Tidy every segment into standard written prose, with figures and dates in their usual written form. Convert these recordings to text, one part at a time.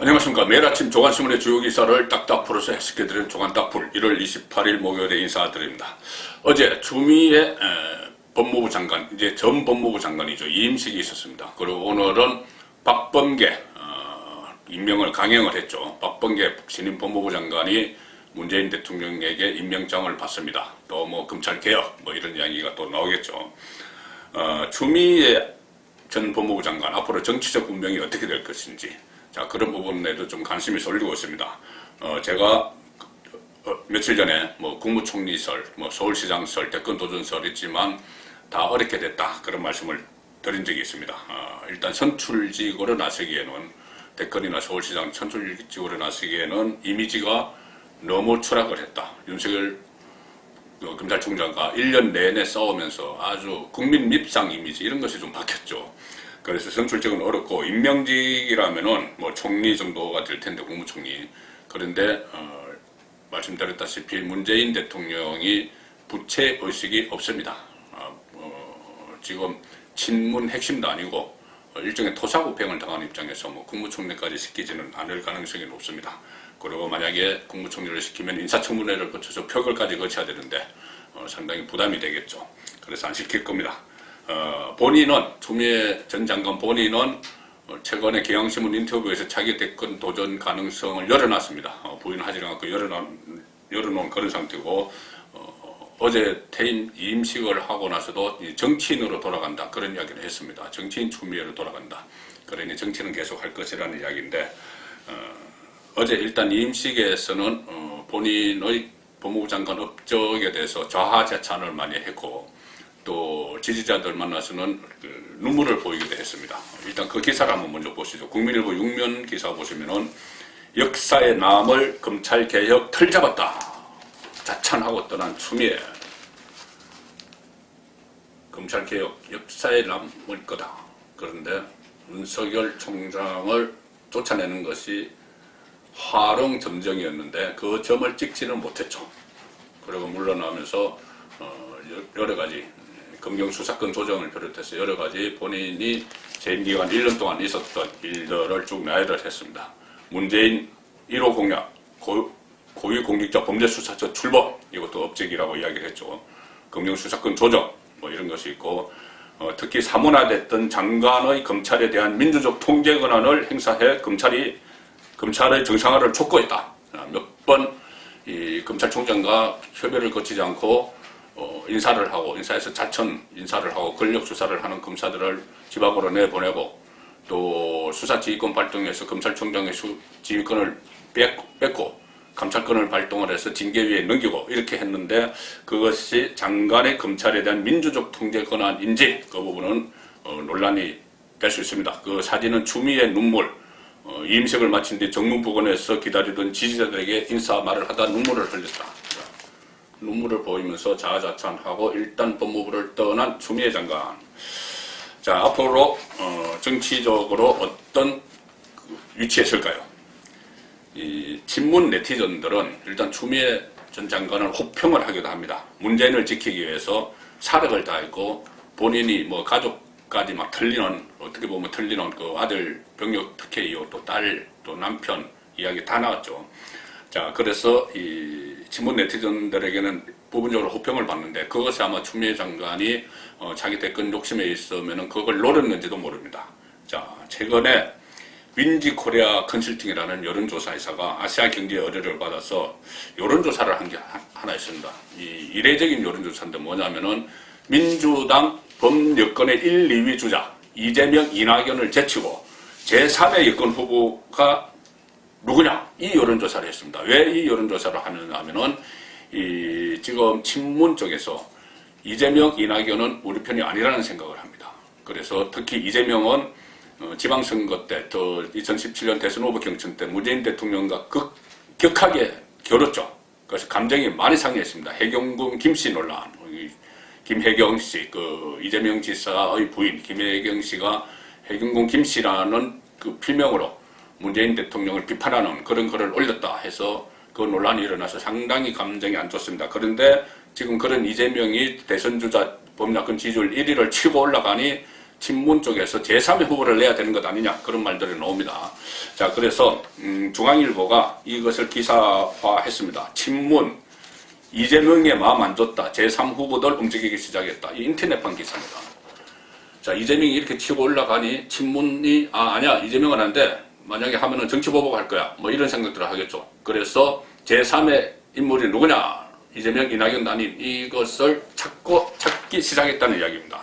안녕하십니까. 매일 아침 조간신문의 주요 기사를 딱딱 풀어서 해석해드리는 조간딱풀 1월 28일 목요일에 인사드립니다. 어제 추미애 법무부 장관, 이제 전 법무부 장관이죠. 이임식이 있었습니다. 그리고 오늘은 박범계 임명을 강행을 했죠. 박범계 신임 법무부 장관이 문재인 대통령에게 임명장을 받습니다. 또 뭐 검찰개혁 뭐 이런 이야기가 또 나오겠죠. 추미애 전 법무부 장관 앞으로 정치적 운명이 어떻게 될 것인지, 자, 그런 부분에도 좀 관심이 쏠리고 있습니다. 제가 며칠 전에 뭐 국무총리설, 뭐 서울시장설, 대권도전설 있지만 다 어렵게 됐다, 그런 말씀을 드린 적이 있습니다. 일단 선출직으로 나서기에는, 대권이나 서울시장 선출직으로 나서기에는 이미지가 너무 추락을 했다. 윤석열 검찰총장과 1년 내내 싸우면서 아주 국민 밉상 이미지, 이런 것이 좀 바뀌었죠. 그래서 선출직은 어렵고, 임명직이라면은 뭐 총리 정도가 될 텐데, 국무총리. 그런데 말씀드렸다시피 문재인 대통령이 부채 의식이 없습니다. 지금 친문 핵심도 아니고 일종의 토사구팽을 당한 입장에서 뭐 국무총리까지 시키지는 않을 가능성이 높습니다. 그리고 만약에 국무총리를 시키면 인사청문회를 거쳐서 표결까지 거쳐야 되는데 상당히 부담이 되겠죠. 그래서 안 시킬 겁니다. 본인은, 추미애 전 장관 본인은 최근에 경향신문 인터뷰에서 차기 대권 도전 가능성을 열어놨습니다. 부인하지 않고 열어놓은 그런 상태고, 어제 퇴임 임식을 하고 나서도 정치인으로 돌아간다, 그런 이야기를 했습니다. 정치인 추미애로 돌아간다. 그러니 정치는 계속 할 것이라는 이야기인데, 어제 일단 임식에서는 본인의 법무부 장관 업적에 대해서 자화자찬을 많이 했고, 또 지지자들 만나서는 눈물을 보이기도 했습니다. 일단 그 기사를 한번 먼저 보시죠. 국민일보 6면 기사 보시면은 역사에 남을 검찰개혁 틀 잡았다, 자찬하고 떠난 추미애. 검찰개혁 역사에 남을 거다. 그런데 윤석열 총장을 쫓아내는 것이 화롱점정이었는데 그 점을 찍지는 못했죠. 그리고 물러나면서 여러 가지 검경수사권 조정을 비롯해서 여러 가지 본인이 재임 기간 1년 동안 있었던 일들을 쭉 나열을 했습니다. 문재인 1호 공약, 고위공직자 범죄수사처 출범, 이것도 업적이라고 이야기를 했죠. 검경수사권 조정, 뭐 이런 것이 있고, 특히 사문화됐던 장관의 검찰에 대한 민주적 통제 권한을 행사해 검찰의 정상화를 촉구했다. 몇 번 이 검찰총장과 협의를 거치지 않고 인사를 하고, 인사에서 자천 인사를 하고 권력 수사를 하는 검사들을 집 밖으로 내보내고, 또 수사지휘권 발동해서 검찰총장의 지휘권을 뺏고 감찰권을 발동을 해서 징계위에 넘기고, 이렇게 했는데 그것이 장관의 검찰에 대한 민주적 통제 권한인지, 그 부분은 논란이 될 수 있습니다. 그 사진은 추미애 눈물, 임식을 마친 뒤 정문부근에서 기다리던 지지자들에게 인사 말을 하다 눈물을 흘렸다. 눈물을 보이면서 자아자찬하고 일단 법무부를 떠난 추미애 장관. 자, 앞으로 정치적으로 어떤 위치에 설까요? 이 친문 네티즌들은 일단 추미애 전 장관을 호평을 하기도 합니다. 문재인을 지키기 위해서 사력을 다했고, 본인이 뭐 가족까지 막 틀리는, 어떻게 보면 틀리는 그 아들 병역 특혜 이후, 또 딸, 또 남편 이야기 다 나왔죠. 자, 그래서 이 친문 네티즌들에게는 부분적으로 호평을 받는데, 그것이 아마 추미애 장관이 자기 대권 욕심에 있으면은 그걸 노렸는지도 모릅니다. 자, 최근에 윈지코리아 컨설팅이라는 여론조사 회사가 아시아 경제 의뢰를 받아서 여론조사를 한 게 하나 있습니다. 이 이례적인 여론조사인데 뭐냐면은 민주당 범여권의 1, 2위 주자 이재명, 이낙연을 제치고 제3의 여권 후보가 누구냐, 이 여론조사를 했습니다. 왜 이 여론조사를 하느냐면은 이 지금 친문 쪽에서 이재명, 이낙연은 우리 편이 아니라는 생각을 합니다. 그래서 특히 이재명은 지방선거 때, 또 2017년 대선 후보 경선 때 문재인 대통령과 격하게 겨뤘죠. 그래서 감정이 많이 상했습니다. 해경군 김씨 논란, 김혜경 씨, 그 이재명 지사의 부인 김혜경 씨가 해경군 김씨라는 그 필명으로 문재인 대통령을 비판하는 그런 글을 올렸다 해서 그 논란이 일어나서 상당히 감정이 안 좋습니다. 그런데 지금 그런 이재명이 대선주자 범야권 지지율 1위를 치고 올라가니 친문 쪽에서 제3의 후보를 내야 되는 것 아니냐 그런 말들이 나옵니다. 자, 그래서 중앙일보가 이것을 기사화했습니다. 친문 이재명의 마음 안 줬다. 제3 후보들 움직이기 시작했다. 이 인터넷판 기사입니다. 자, 이재명이 이렇게 치고 올라가니 친문이 아니야 이재명은 안 돼. 만약에 하면은 정치보복 할 거야. 뭐 이런 생각들을 하겠죠. 그래서 제3의 인물이 누구냐? 이재명, 이낙연 아닌 이것을 찾기 시작했다는 이야기입니다.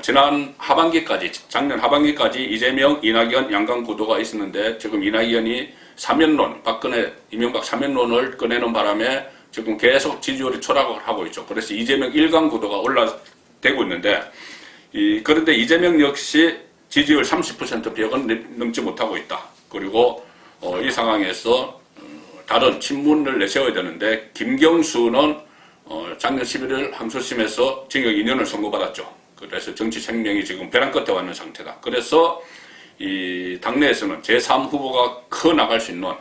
지난 하반기까지, 작년 하반기까지 이재명, 이낙연 양강 구도가 있었는데 지금 이낙연이 사면론, 박근혜, 이명박 사면론을 꺼내는 바람에 지금 계속 지지율이 추락을 하고 있죠. 그래서 이재명 1강 구도가 올라되고 있는데 그런데 이재명 역시 지지율 30% 벽은 넘지 못하고 있다. 그리고 이 상황에서 다른 친문을 내세워야 되는데 김경수는 작년 11월 항소심에서 징역 2년을 선고받았죠. 그래서 정치 생명이 지금 벼랑 끝에 왔는 상태다. 그래서 이 당내에서는 제3 후보가 커 나갈 수 있는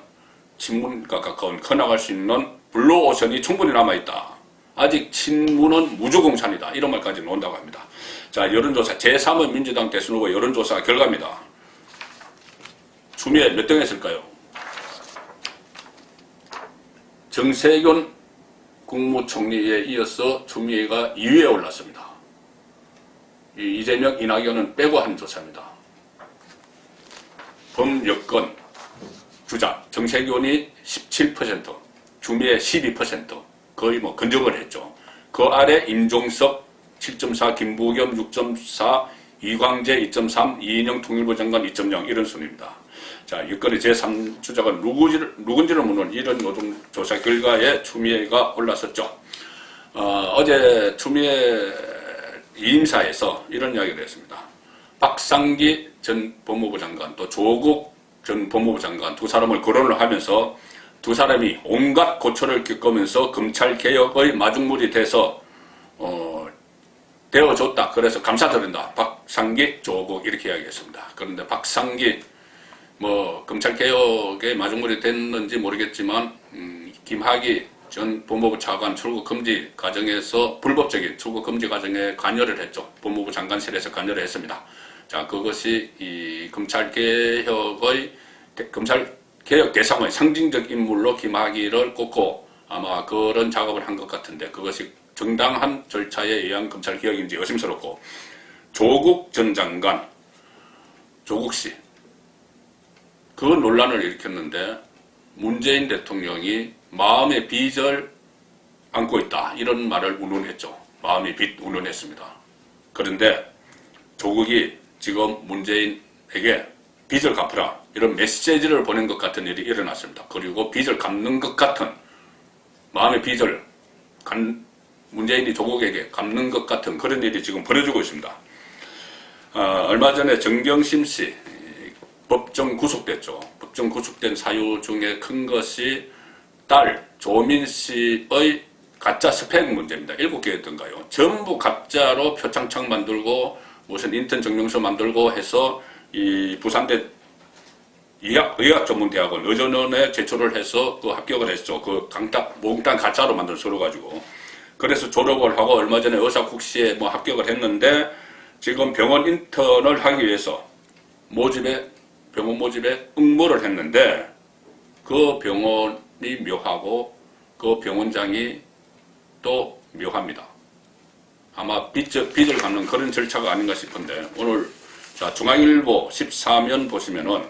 친문과 가까운 커 나갈 수 있는 블루오션이 충분히 남아있다. 아직 친문은 무주공산이다. 이런 말까지 나온다고 합니다. 자, 여론조사 제3의 민주당 대선 후보 여론조사 결과입니다. 추미애 몇 등 했을까요? 정세균 국무총리에 이어서 추미애가 2위에 올랐습니다. 이재명, 이낙연은 빼고 한 조사입니다. 범여권 주자 정세균이 17%, 추미애 12%, 거의 뭐 근접을 했죠. 그 아래 임종석 7.4, 김부겸 6.4, 이광재 2.3, 이인영 통일부 장관 2.0 이런 순입니다. 자, 여권의 제3주자가 누군지를 묻는 이런 노동조사 결과에 추미애가 올랐었죠. 어제 추미애 이임사에서 이런 이야기를 했습니다. 박상기 전 법무부 장관 또 조국 전 법무부 장관 두 사람을 거론을 하면서 두 사람이 온갖 고초를 겪으면서 검찰개혁의 마중물이 돼서 되어줬다. 그래서 감사드린다. 박상기, 조국 이렇게 이야기했습니다. 그런데 박상기 검찰개혁의 마중물이 됐는지 모르겠지만 김학의 전 법무부 차관 출국 금지 과정에서 불법적인 출국 금지 과정에 관여를 했죠. 법무부 장관실에서 관여를 했습니다. 자, 그것이 이 검찰개혁 대상의 상징적 인물로 김학의를 꼽고 아마 그런 작업을 한 것 같은데 그것이 정당한 절차에 의한 검찰개혁인지 의심스럽고 조국 전 장관, 조국 씨, 그 논란을 일으켰는데 문재인 대통령이 마음의 빚을 안고 있다. 이런 말을 운운했죠. 마음의 빚 운운했습니다. 그런데 조국이 지금 문재인에게 빚을 갚으라. 이런 메시지를 보낸 것 같은 일이 일어났습니다. 그리고 빚을 갚는 것 같은 마음의 빚을 문재인이 조국에게 갚는 것 같은 그런 일이 지금 벌어지고 있습니다. 얼마 전에 정경심 씨 법정 구속됐죠. 법정 구속된 사유 중에 큰 것이 딸 조민 씨의 가짜 스펙 문제입니다. 7개였던가요. 전부 가짜로 표창장 만들고 무슨 인턴 증명서 만들고 해서 이 부산대 의학전문대학원 의전원에 제출을 해서 그 합격을 했죠. 그 몽땅 가짜로 만들어가지고. 그래서 졸업을 하고 얼마 전에 의사국시에 합격을 했는데 지금 병원 인턴을 하기 위해서 병원 모집에 응모를 했는데 그 병원이 묘하고 그 병원장이 또 묘합니다. 아마 빚을 갚는 그런 절차가 아닌가 싶은데 오늘 자 중앙일보 14면 보시면은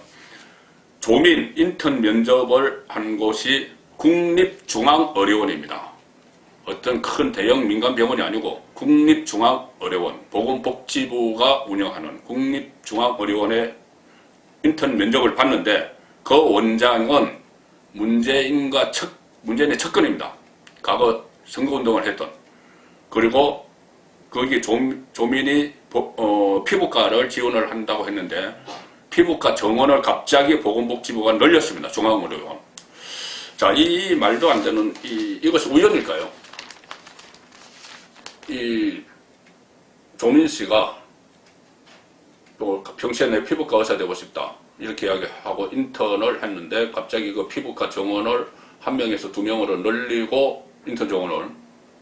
조민 인턴 면접을 한 곳이 국립중앙의료원입니다. 어떤 큰 대형 민간병원이 아니고 국립중앙의료원, 보건복지부가 운영하는 국립중앙의료원에 인턴 면접을 봤는데 그 원장은 문재인의 측근입니다. 과거 선거운동을 했던. 그리고 거기 조민이 피부과를 지원을 한다고 했는데 피부과 정원을 갑자기 보건복지부가 늘렸습니다. 중앙의료원. 자, 이 말도 안 되는 이것이 우연일까요? 이 조민 씨가 또 평소에 내 피부과 의사 되고 싶다 이렇게 이야기하고 인턴을 했는데 갑자기 그 피부과 정원을 1명에서 2명으로 늘리고 인턴 정원을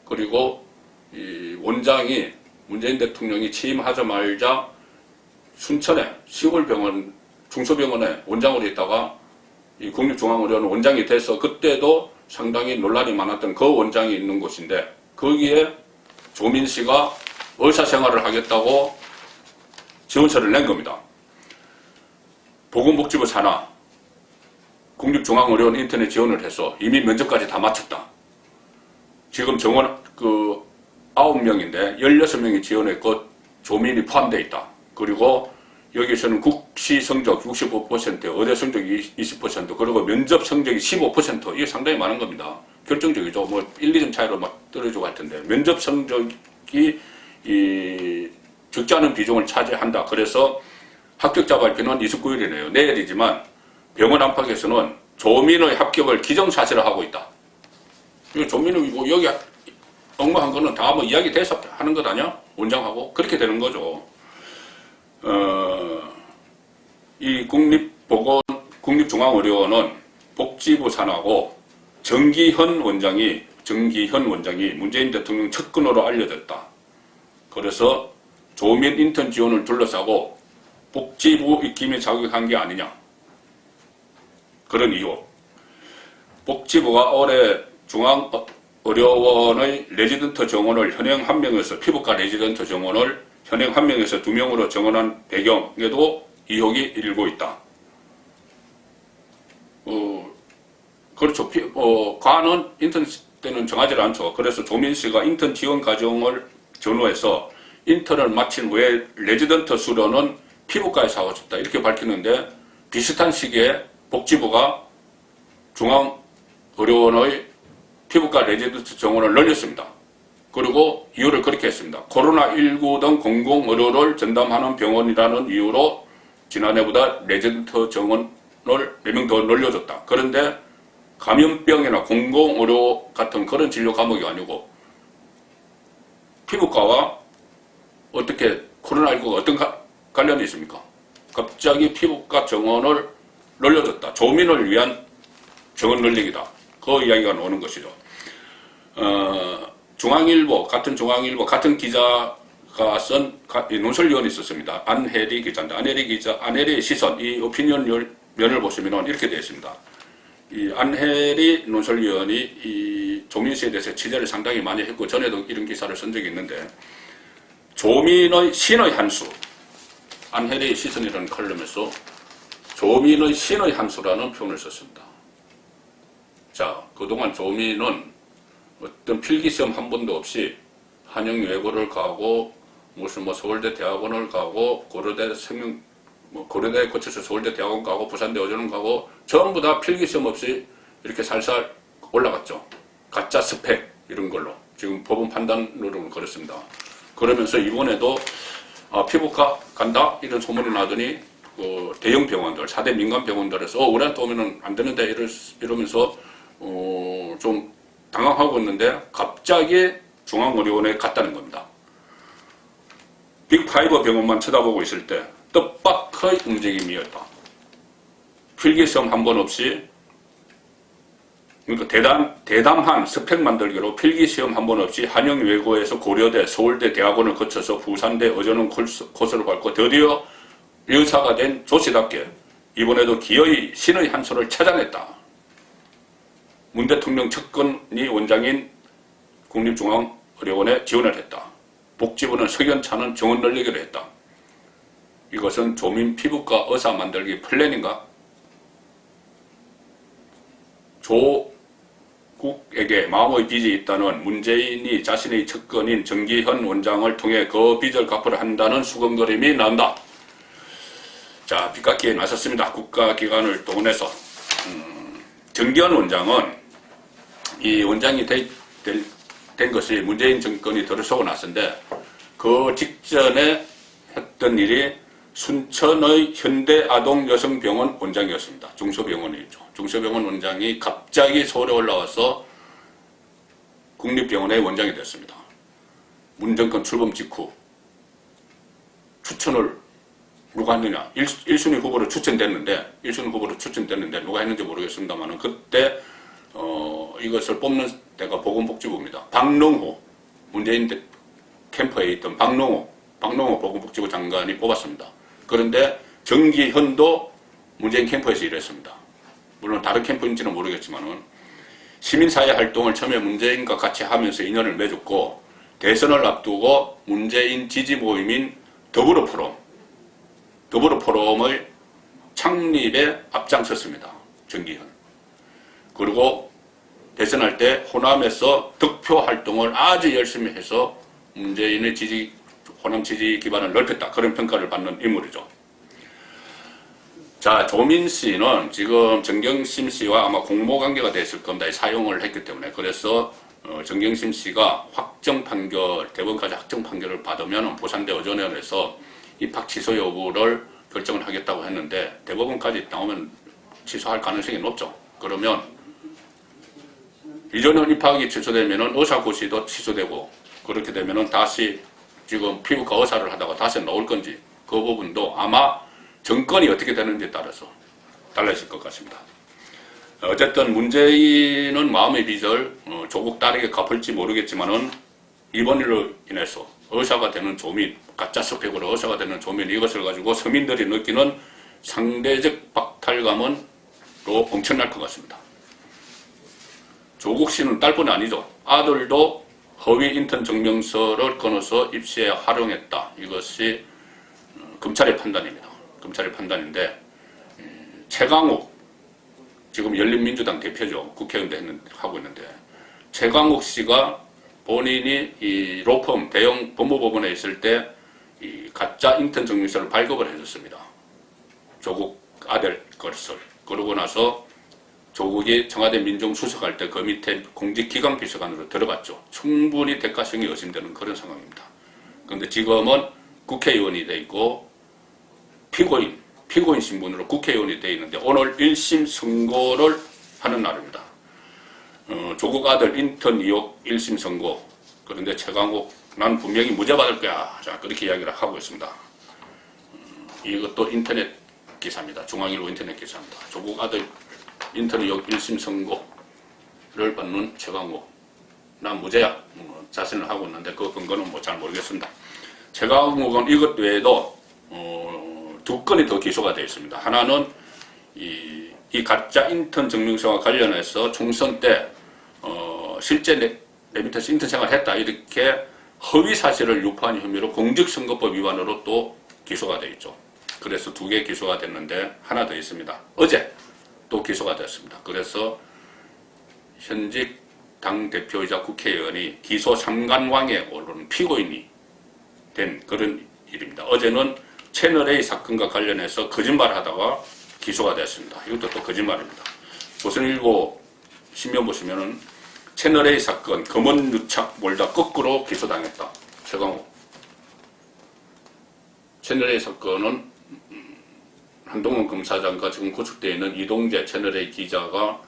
그리고 이 원장이 문재인 대통령이 취임하자마자 순천에 시골병원, 중소병원에 원장으로 있다가 이 국립중앙의료원 원장이 돼서 그때도 상당히 논란이 많았던 그 원장이 있는 곳인데 거기에 조민 씨가 의사생활을 하겠다고 지원서를 낸 겁니다. 보건복지부 산하 국립중앙의료원 인터넷 지원을 해서 이미 면접까지 다 마쳤다. 지금 정원 9명인데 16명이 지원했고 조민이 포함되어 있다. 그리고 여기서는 국시 성적 65%, 의대 성적 20%, 그리고 면접 성적이 15%, 이게 상당히 많은 겁니다. 결정적이죠. 뭐 1, 2점 차이로 막 떨어지고 할 텐데 면접 성적이 적지 않은 비중을 차지한다. 그래서 합격자 발표는 29일이네요. 내일이지만 병원 안팎에서는 조민의 합격을 기정사실화하고 있다. 조민은 뭐 여기 업무한 거는 다 뭐 이야기 돼서 하는 것 아니야? 원장하고 그렇게 되는 거죠. 이 국립중앙의료원은 복지부 산하고 정기현 원장이 문재인 대통령 측근으로 알려졌다. 그래서 조민 인턴 지원을 둘러싸고 복지부 입김에 자극한 게 아니냐. 그런 이유. 복지부가 올해 중앙의료원의 레지던트 정원을 현행 1명에서 피부과 레지던트 정원을 현행 1명에서 2명으로 정원한 배경에도 의혹이 일고 있다. 그렇죠. 과는 인턴 때는 정하지 않죠. 그래서 조민 씨가 인턴 지원 과정을 전후해서 인턴을 마친 후에 레지던트 수료는 피부과에서 하고 싶다. 이렇게 밝히는데 비슷한 시기에 복지부가 중앙의료원의 피부과 레지던트 정원을 늘렸습니다. 그리고 이유를 그렇게 했습니다. 코로나19 등 공공의료를 전담하는 병원이라는 이유로 지난해보다 레지던트 정원을 4명 더 늘려줬다. 그런데 감염병이나 공공의료 같은 그런 진료 과목이 아니고 피부과와 어떻게 코로나19가 어떤 관련이 있습니까? 갑자기 피부과 정원을 늘려줬다. 조민을 위한 정원 늘리기다. 그 이야기가 나오는 것이죠. 중앙일보 같은 기자가 쓴 논설위원이 있었습니다. 안혜리 기자인데 안혜리의 시선, 이 오피니언 면을 보시면 이렇게 되어 있습니다. 이 안혜리 논설위원이 이 조민 씨에 대해서 취재를 상당히 많이 했고 전에도 이런 기사를 쓴 적이 있는데 조민의 신의 한수, 안혜리의 시선이라는 칼럼에서 조민의 신의 한수라는 표현을 썼습니다. 자, 그동안 조민은 어떤 필기시험 한 번도 없이 한영외고를 가고 무슨 서울대 대학원을 가고 고려대에 거쳐서 서울대 대학원 가고 부산대 어전원 가고 전부 다 필기시험 없이 이렇게 살살 올라갔죠. 가짜 스펙 이런 걸로 지금 법원 판단으로는 그렇습니다. 그러면서 이번에도 피부과 간다 이런 소문이 나더니 대형 병원들 4대 민간 병원들에서 우리한테 오면은 안 되는데 이러면서 좀 당황하고 있는데 갑자기 중앙의료원에 갔다는 겁니다. 빅5 병원만 쳐다보고 있을 때 뜻밖의 움직임이었다. 필기시험 한 번 없이 그러니까 대담한 스펙 만들기로 필기시험 한 번 없이 한영외고에서 고려대, 서울대 대학원을 거쳐서 부산대 어전원 코스를 밟고 드디어 의사가 된 조씨답게 이번에도 기어이 신의 한 수를 찾아냈다. 문 대통령 측근이 원장인 국립중앙의료원에 지원을 했다. 복지부는 석연찮은 정원 늘리기로 했다. 이것은 조민 피부과 의사 만들기 플랜인가? 조국에게 마음의 빚이 있다는 문재인이 자신의 측근인 정기현 원장을 통해 그 빚을 갚으려 한다는 수근거림이 나온다. 자, 빚갚기에 나섰습니다. 국가기관을 동원해서. 정기현 원장은 이 원장이 된 것이 문재인 정권이 들어서고 났는데 그 직전에 했던 일이 순천의 현대아동여성병원 원장이었습니다. 중소병원이죠. 중소병원 원장이 갑자기 서울에 올라와서 국립병원의 원장이 됐습니다. 문 정권 출범 직후 추천을 누가 했느냐. 1순위 후보로 추천됐는데 누가 했는지 모르겠습니다만 그때 이것을 뽑는 데가 보건복지부입니다. 박능후 문재인 캠프에 있던 박농호 보건복지부 장관이 뽑았습니다. 그런데 정기현도 문재인 캠프에서 일했습니다. 물론 다른 캠프인지는 모르겠지만은 시민사회 활동을 처음에 문재인과 같이 하면서 인연을 맺었고 대선을 앞두고 문재인 지지 모임인 더불어포럼을 창립에 앞장섰습니다. 정기현. 그리고 대선할 때 호남에서 득표 활동을 아주 열심히 해서 문재인의 호남 지지 기반을 넓혔다. 그런 평가를 받는 인물이죠. 자, 조민 씨는 지금 정경심 씨와 아마 공모관계가 됐을 겁니다. 사용을 했기 때문에. 그래서 정경심 씨가 대법원까지 확정 판결을 받으면 부산대 어전위원회에서 입학 취소 여부를 결정을 하겠다고 했는데 대법원까지 나오면 취소할 가능성이 높죠. 그러면 이전원 입학이 취소되면 의사고시도 취소되고 그렇게 되면 다시 지금 피부과 의사를 하다가 다시 나올 건지 그 부분도 아마 정권이 어떻게 되는지에 따라서 달라질 것 같습니다. 어쨌든 문재인은 마음의 빚을 조국 딸에게 갚을지 모르겠지만은 이번 일로 인해서 의사가 되는 조민, 가짜 스펙으로 의사가 되는 조민 이것을 가지고 서민들이 느끼는 상대적 박탈감은 엄청날 것 같습니다. 조국 씨는 딸뿐이 아니죠. 아들도 허위 인턴 증명서를 끊어서 입시에 활용했다. 이것이 검찰의 판단입니다. 검찰의 판단인데 최강욱 지금 열린민주당 대표죠. 국회의원도 하고 있는데 최강욱 씨가 본인이 이 로펌 대형 법무법원에 있을 때 이 가짜 인턴 증명서를 발급을 해줬습니다. 조국 아들 것을. 그러고 나서 조국이 청와대 민정수석할 때 그 밑에 공직기강비서관으로 들어갔죠. 충분히 대가성이 의심되는 그런 상황입니다. 그런데 지금은 국회의원이 돼 있고 피고인 신분으로 국회의원이 돼 있는데 오늘 1심 선고를 하는 날입니다. 조국 아들 인턴 의혹 1심 선고. 그런데 최강욱 난 분명히 무죄 받을 거야. 자, 그렇게 이야기를 하고 있습니다. 이것도 인터넷 기사입니다. 중앙일보 인터넷 기사입니다. 조국 아들 인턴 의혹 1심 선고를 받는 최강욱. 난 무죄야. 자신을 하고 있는데 그 근거는 잘 모르겠습니다. 최강욱은 이것 외에도 두 건이 더 기소가 되어 있습니다. 하나는 이 가짜 인턴 증명서와 관련해서 총선 때 실제 내 밑에서 인턴 생활을 했다 이렇게 허위 사실을 유포한 혐의로 공직선거법 위반으로 또 기소가 되어 있죠. 그래서 두 개 기소가 됐는데 하나 더 있습니다. 어제 또 기소가 됐습니다. 그래서 현직 당대표이자 국회의원이 기소 3관왕에 오르는 피고인이 된 그런 일입니다. 어제는 채널A 사건과 관련해서 거짓말하다가 기소가 됐습니다. 이것도 또 거짓말입니다. 조선일보 신문 보시면은 채널A 사건 검언 유착 몰다 거꾸로 기소당했다. 최강욱. 채널A 사건은 한동훈 검사장과 지금 구속되어 있는 이동재 채널A 기자가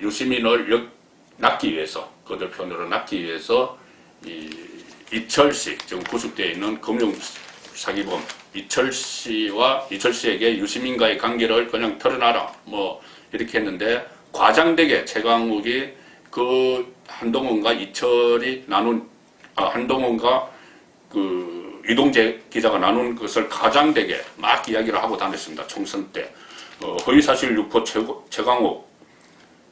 유시민을 낚기 위해서, 그들 표현으로 낚기 위해서 이철씨, 지금 구속되어 있는 금융사기범 이철씨에게 유시민과의 관계를 그냥 털어놔라. 이렇게 했는데 과장되게 최강욱이 그 한동훈과 이철이 한동훈과 그 이동재 기자가 나눈 것을 과장되게 막 이야기를 하고 다녔습니다. 총선 때. 허위사실 유포 최강욱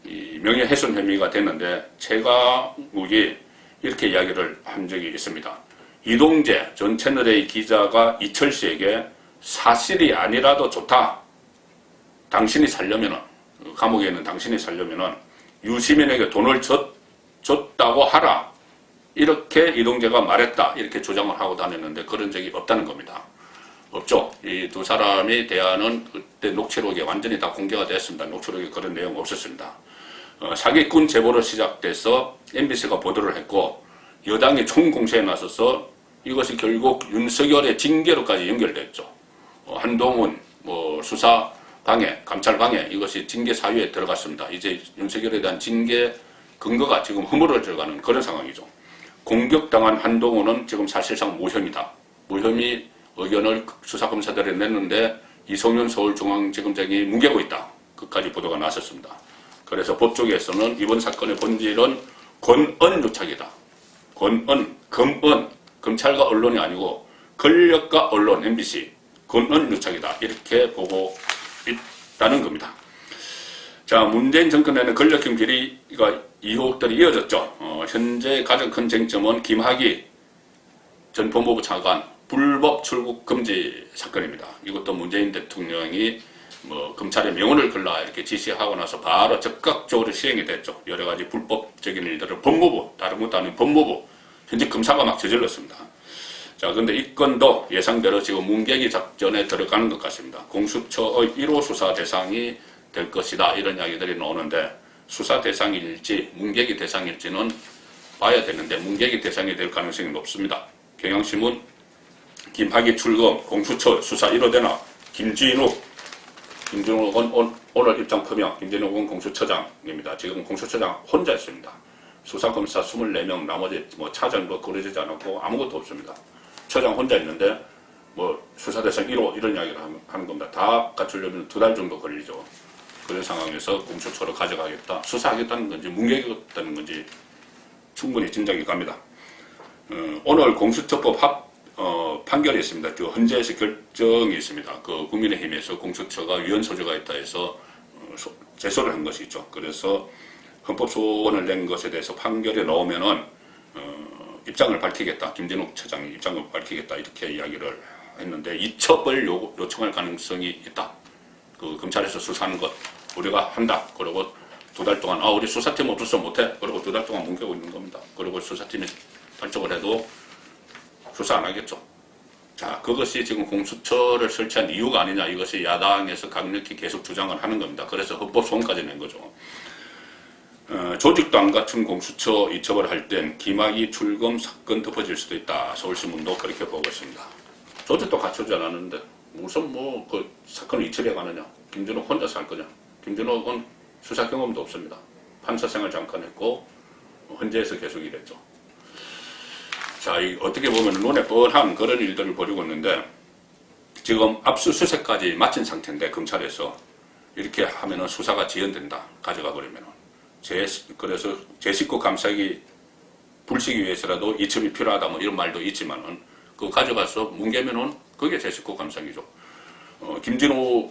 명예훼손 혐의가 됐는데 최강욱이 이렇게 이야기를 한 적이 있습니다. 이동재 전 채널A 기자가 이철 씨에게 사실이 아니라도 좋다. 당신이 살려면은, 감옥에 있는 당신이 살려면은 유시민에게 돈을 줬다고 하라. 이렇게 이동재가 말했다. 이렇게 주장을 하고 다녔는데 그런 적이 없다는 겁니다. 없죠. 이 두 사람이 대화는 그때 녹취록에 완전히 다 공개가 됐습니다. 녹취록에 그런 내용 없었습니다. 사기꾼 제보로 시작돼서 MBC가 보도를 했고 여당이 총공세에 나서서 이것이 결국 윤석열의 징계로까지 연결됐죠. 한동훈 수사 방해, 감찰 방해 이것이 징계 사유에 들어갔습니다. 이제 윤석열에 대한 징계 근거가 지금 허물어져가는 그런 상황이죠. 공격당한 한동훈은 지금 사실상 무혐의다. 무혐의 의견을 수사검사들이 냈는데 이성윤 서울중앙지검장이 뭉개고 있다. 끝까지 보도가 났었습니다. 그래서 법조계에서는 이번 사건의 본질은 권언 유착이다. 검언, 검찰과 언론이 아니고 권력과 언론, MBC, 권은 유착이다. 이렇게 보고 있다는 겁니다. 자, 문재인 정권에는 권력형 비리가 의혹들이 이어졌죠. 현재 가장 큰 쟁점은 김학의 전 법무부 차관 불법 출국 금지 사건입니다. 이것도 문재인 대통령이 검찰의 명운을 걸라 이렇게 지시하고 나서 바로 적극적으로 시행이 됐죠. 여러 가지 불법적인 일들을 법무부, 다른 것도 아닌 법무부, 현직 검사가 막 저질렀습니다. 자, 근데 이 건도 예상대로 지금 문개기 작전에 들어가는 것 같습니다. 공수처의 1호 수사 대상이 될 것이다. 이런 이야기들이 나오는데 수사 대상일지 문개기 대상일지는 봐야 되는데 문개기 대상이 될 가능성이 높습니다. 경향신문 김학의 출검 공수처 수사 1호 되나 김진욱은 오늘 입장 표명. 김진욱은 공수처장입니다. 지금 공수처장 혼자 있습니다. 수사검사 24명 나머지 차장도 거려지지 않았고 아무것도 없습니다. 처장 혼자 있는데 수사대상 1호 이런 이야기를 하는 겁니다. 다 갖추려면 2달 정도 걸리죠. 그런 상황에서 공수처로 가져가겠다. 수사하겠다는 건지 뭉개겠다는 건지 충분히 짐작이 갑니다. 오늘 공수처법 판결이 있습니다. 그 헌재에서 결정이 있습니다. 그 국민의힘에서 공수처가 위헌 소지가 있다 해서 제소를 한 것이 있죠. 그래서 헌법소원을 낸 것에 대해서 판결이 나오면은 입장을 밝히겠다. 김진욱 처장이 입장을 밝히겠다. 이렇게 이야기를 했는데 이첩을 요청할 가능성이 있다. 그 검찰에서 수사하는 것 우리가 한다. 그리고 2달 동안 우리 수사팀 없어서 못해. 그리고 2달 동안 뭉개고 있는 겁니다. 그리고 수사팀이 발족을 해도 수사 안 하겠죠. 자, 그것이 지금 공수처를 설치한 이유가 아니냐. 이것이 야당에서 강력히 계속 주장을 하는 겁니다. 그래서 헌법소원까지 낸 거죠. 조직도 안 갖춘 공수처 이첩을 할 땐 김학의 출검 사건 덮어질 수도 있다. 서울신문도 그렇게 보고 있습니다. 조직도 갖추지 않았는데 무슨 그 사건을 이첩해 가느냐. 김진욱 혼자서 할 거냐. 김진욱은 수사 경험도 없습니다. 판사 생활 잠깐 했고 헌재에서 계속 일했죠. 자, 어떻게 보면 눈에 뻔한 그런 일들을 벌이고 있는데 지금 압수수색까지 마친 상태인데 검찰에서 이렇게 하면은 수사가 지연된다. 가져가 버리면은. 그래서 제 식구 감싸기 불식이 위해서라도 이첩이 필요하다 이런 말도 있지만은 그거 가져가서 뭉개면은 그게 제 식구 감싸기죠. 김진우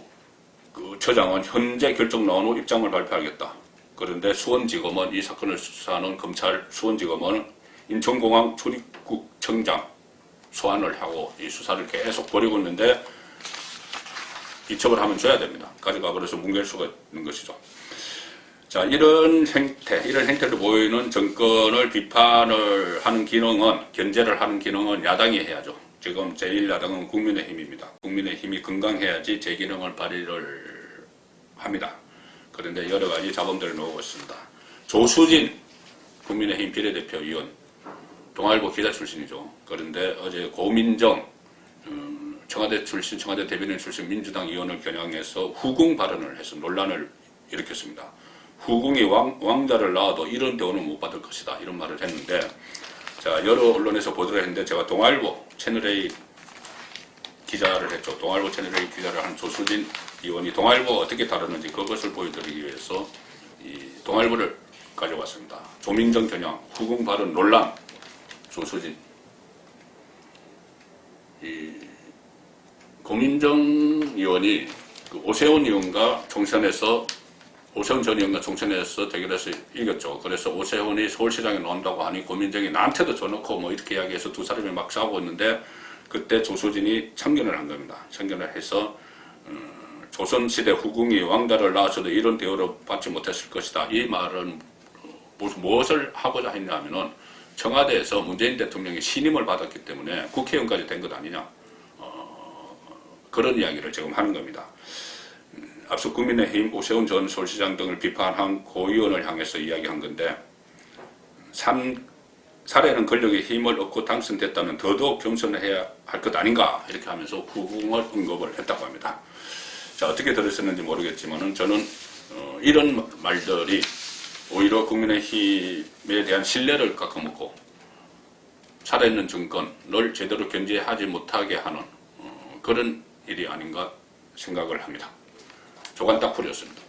처장은 현재 결정 나온 후 입장을 발표하겠다. 그런데 수원지검은 이 사건을 수사하는 검찰 수원지검은 인천공항 출입국청장 소환을 하고 이 수사를 계속 벌이고 있는데 이첩을 하면 줘야 됩니다. 가져가 버려서 뭉갤 수가 있는 것이죠. 자, 이런 행태를 보이는 정권을 비판을 하는 기능은, 견제를 하는 기능은 야당이 해야죠. 지금 제1야당은 국민의힘입니다. 국민의힘이 건강해야지 제 기능을 발휘를 합니다. 그런데 여러 가지 잡음들을 놓고 있습니다. 조수진 국민의힘 비례대표 의원, 동아일보 기자 출신이죠. 그런데 어제 고민정 청와대 대변인 출신 민주당 의원을 겨냥해서 후궁 발언을 해서 논란을 일으켰습니다. 후궁이 왕자를 낳아도 이런 대우는 못 받을 것이다. 이런 말을 했는데, 자, 여러 언론에서 보도를 했는데 제가 동아일보 채널A 기자를 했죠. 동아일보 채널A 기자를 한 조수진 의원이 동아일보가 어떻게 다루는지 그것을 보여드리기 위해서 이 동아일보를 가져왔습니다. 조민정 겨냥 후궁 발언 논란 조수진. 이 고민정 의원이 그 오세훈 전 의원과 총선에서 대결해서 이겼죠. 그래서 오세훈이 서울시장에 나온다고 하니 고민정이 나한테도 줘놓고 이렇게 이야기해서 두 사람이 막 싸우고 있는데 그때 조수진이 참견을 한 겁니다. 참견을 해서 조선시대 후궁이 왕자를 낳아서도 이런 대우를 받지 못했을 것이다. 이 말은 무엇을 하고자 했냐면은 청와대에서 문재인 대통령이 신임을 받았기 때문에 국회의원까지 된 것 아니냐. 그런 이야기를 지금 하는 겁니다. 앞서 국민의힘 오세훈 전 서울시장 등을 비판한 고 의원을 향해서 이야기한 건데 사례는 권력의 힘을 얻고 당선됐다면 더더욱 겸손을 해야 할 것 아닌가 이렇게 하면서 후궁을 언급을 했다고 합니다. 자, 어떻게 들으셨는지 모르겠지만 저는 이런 말들이 오히려 국민의힘에 대한 신뢰를 깎아먹고 살아있는 정권을 제대로 견제하지 못하게 하는 그런 일이 아닌가 생각을 합니다. 조간 딱 풀이었습니다.